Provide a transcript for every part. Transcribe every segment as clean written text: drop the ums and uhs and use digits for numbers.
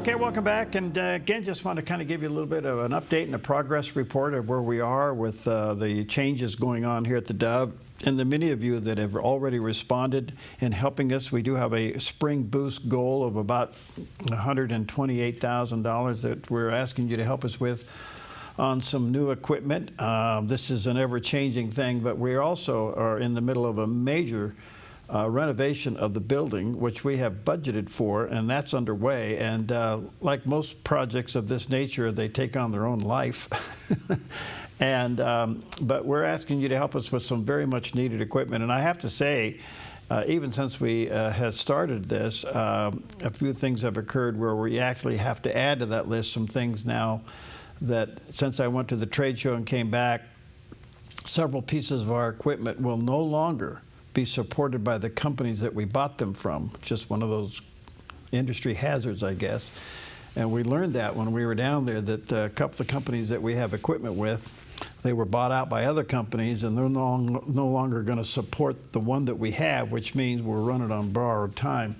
Okay, welcome back. And again, just want to kind of give you a little bit of an update and a progress report of where we are with the changes going on here at the Dove. And the many of you that have already responded in helping us, we do have a spring boost goal of about $128,000 that we're asking you to help us with on some new equipment. This is an ever-changing thing, but we also are in the middle of a major renovation of the building, which we have budgeted for, and that's underway. And like most projects of this nature, they take on their own life. And but we're asking you to help us with some very much needed equipment. And I have to say, even since we have started this, a few things have occurred where we actually have to add to that list some things now that, since I went to the trade show and came back, several pieces of our equipment will no longer be supported by the companies that we bought them from. Just one of those industry hazards, I guess. And we learned that when we were down there, that a couple of companies that we have equipment with, they were bought out by other companies, and they're no longer going to support the one that we have, which means we're running on borrowed time.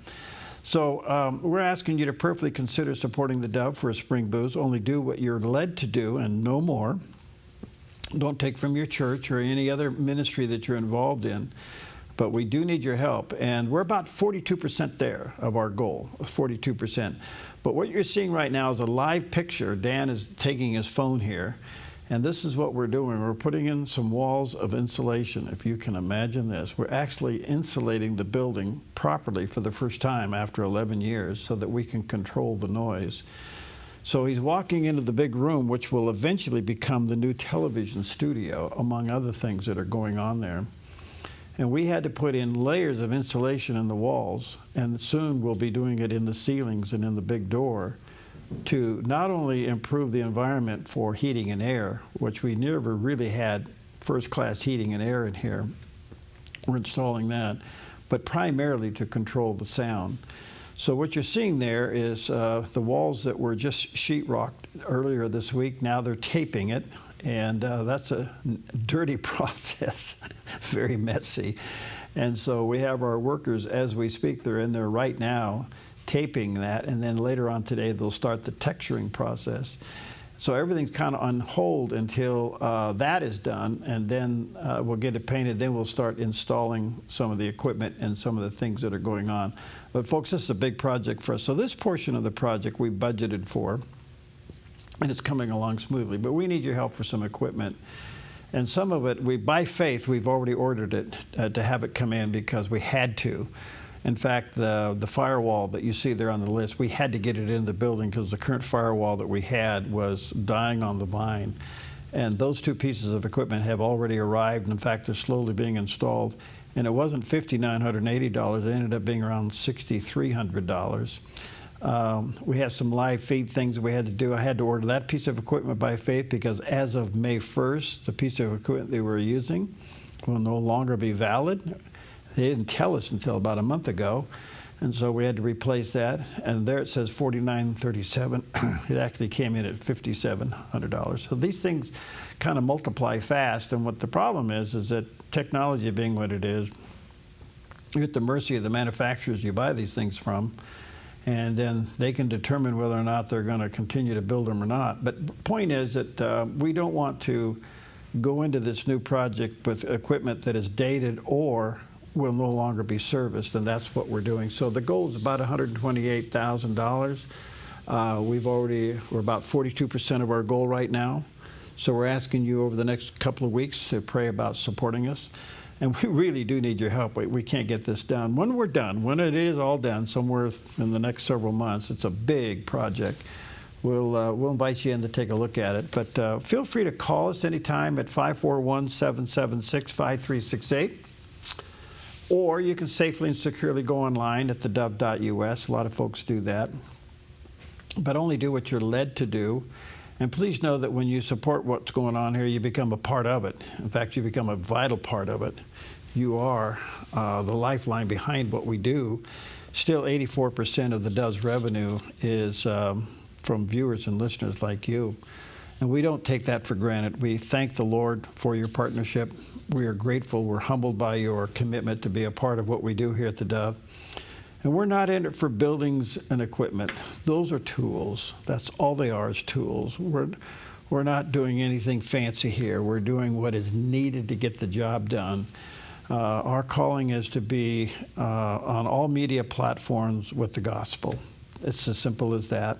So we're asking you to prayerfully consider supporting the Dove for a spring boost. Only do what you're led to do and no more. Don't take from your church or any other ministry that you're involved in. But we do need your help, and we're about 42% there of our goal, 42%. But what you're seeing right now is a live picture. Dan is taking his phone here, and this is what we're doing. We're putting in some walls of insulation, if you can imagine this. We're actually insulating the building properly for the first time after 11 years so that we can control the noise. So he's walking into the big room, which will eventually become the new television studio, among other things that are going on there. And we had to put in layers of insulation in the walls, and soon we'll be doing it in the ceilings and in the big door to not only improve the environment for heating and air, which we never really had first-class heating and air in here. We're installing that, but primarily to control the sound. So what you're seeing there is the walls that were just sheetrocked earlier this week. Now they're taping it. And that's a dirty process, very messy. And so we have our workers, as we speak, they're in there right now taping that, and then later on today they'll start the texturing process. So everything's kind of on hold until that is done, and then we'll get it painted. Then we'll start installing some of the equipment and some of the things that are going on. But folks, this is a big project for us. So this portion of the project we budgeted for, and it's coming along smoothly, but we need your help for some equipment. And some of it, by faith, we've already ordered it to have it come in because we had to. In fact, the firewall that you see there on the list, we had to get it in the building because the current firewall that we had was dying on the vine. And those two pieces of equipment have already arrived. In fact, they're slowly being installed. And it wasn't $5,980, it ended up being around $6,300. We have some live feed things that we had to do. I had to order that piece of equipment by faith because as of May 1st, the piece of equipment they were using will no longer be valid. They didn't tell us until about a month ago, and so we had to replace that. And there it says $4,937. It actually came in at $5,700. So these things kind of multiply fast, and what the problem is that technology being what it is, you're at the mercy of the manufacturers you buy these things from. And then they can determine whether or not they're going to continue to build them or not. But the point is that we don't want to go into this new project with equipment that is dated or will no longer be serviced, and that's what we're doing. So the goal is about $128,000. We're about 42% of our goal right now. So we're asking you over the next couple of weeks to pray about supporting us. And we really do need your help. We can't get this done. When we're done, when it is all done, somewhere in the next several months, it's a big project. We'll invite you in to take a look at it. But feel free to call us anytime at 541-776-5368. Or you can safely and securely go online at theDove.us. A lot of folks do that. But only do what you're led to do. And please know that when you support what's going on here, you become a part of it. In fact, you become a vital part of it. You are the lifeline behind what we do. Still, 84% of the Dove's revenue is from viewers and listeners like you. And we don't take that for granted. We thank the Lord for your partnership. We are grateful. We're humbled by your commitment to be a part of what we do here at the Dove. And we're not in it for buildings and equipment. Those are tools. That's all they are, is tools. We're not doing anything fancy here. We're doing what is needed to get the job done. Our calling is to be on all media platforms with the gospel. It's as simple as that.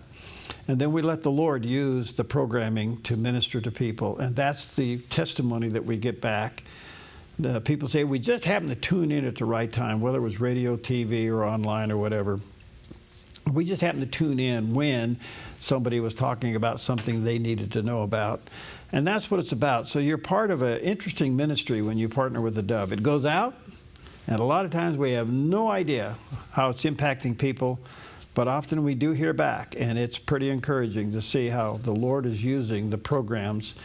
And then we let the Lord use the programming to minister to people. And that's the testimony that we get back. The people say, we just happened to tune in at the right time, whether it was radio, TV, or online or whatever. We just happened to tune in when somebody was talking about something they needed to know about. And that's what it's about. So you're part of an interesting ministry when you partner with theDove. It goes out, and a lot of times we have no idea how it's impacting people, but often we do hear back, and it's pretty encouraging to see how the Lord is using the programs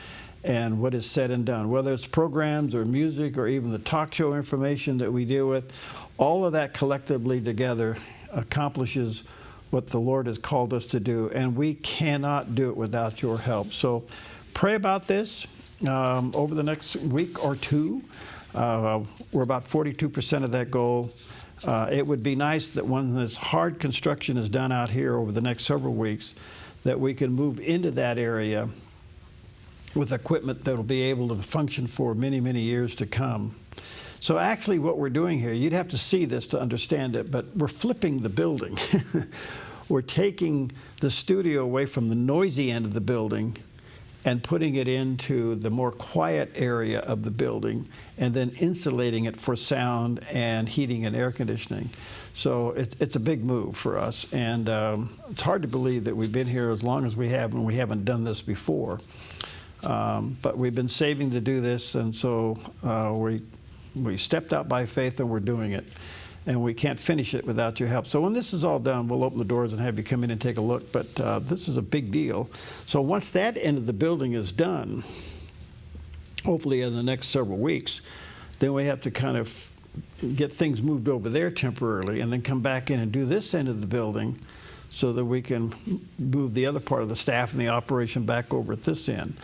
and what is said and done, whether it's programs or music or even the talk show information that we deal with. All of that collectively together accomplishes what the Lord has called us to do, and we cannot do it without your help. So pray about this over the next week or two. We're about 42% of that goal. It would be nice that when this hard construction is done out here over the next several weeks, that we can move into that area with equipment that will be able to function for many, many years to come. So actually what we're doing here, you'd have to see this to understand it, but we're flipping the building. We're taking the studio away from the noisy end of the building and putting it into the more quiet area of the building, and then insulating it for sound and heating and air conditioning. So it's a big move for us, and it's hard to believe that we've been here as long as we have and we haven't done this before. But we've been saving to do this, and so we stepped out by faith and we're doing it. And we can't finish it without your help. So when this is all done, we'll open the doors and have you come in and take a look. But this is a big deal. So once that end of the building is done, hopefully in the next several weeks, then we have to kind of get things moved over there temporarily and then come back in and do this end of the building so that we can move the other part of the staff and the operation back over at this end.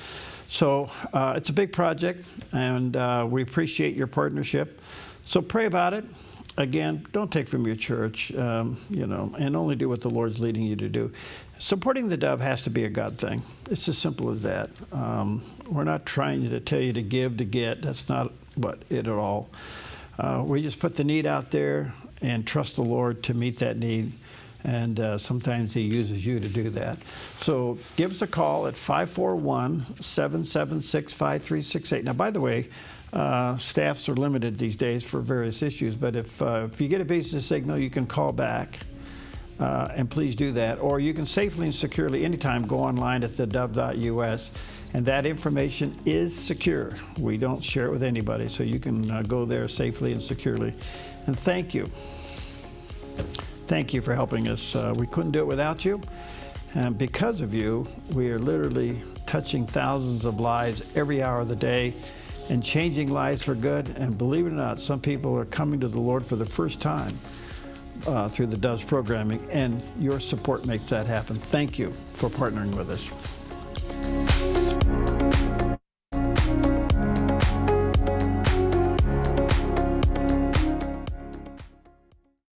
So it's a big project, and we appreciate your partnership. So pray about it. Again, don't take from your church, you know, and only do what the Lord's leading you to do. Supporting theDove has to be a God thing. It's as simple as that. We're not trying to tell you to give to get. That's not what it at all. We just put the need out there and trust the Lord to meet that need. And sometimes He uses you to do that. So give us a call at 541-776-5368. Now, by the way, staffs are limited these days for various issues, but if you get a busy signal, you can call back, and please do that. Or you can safely and securely anytime go online at theDove.us, and that information is secure. We don't share it with anybody, so you can go there safely and securely. And thank you. Thank you for helping us. We couldn't do it without you. And because of you, we are literally touching thousands of lives every hour of the day and changing lives for good. And believe it or not, some people are coming to the Lord for the first time through theDove's programming, and your support makes that happen. Thank you for partnering with us.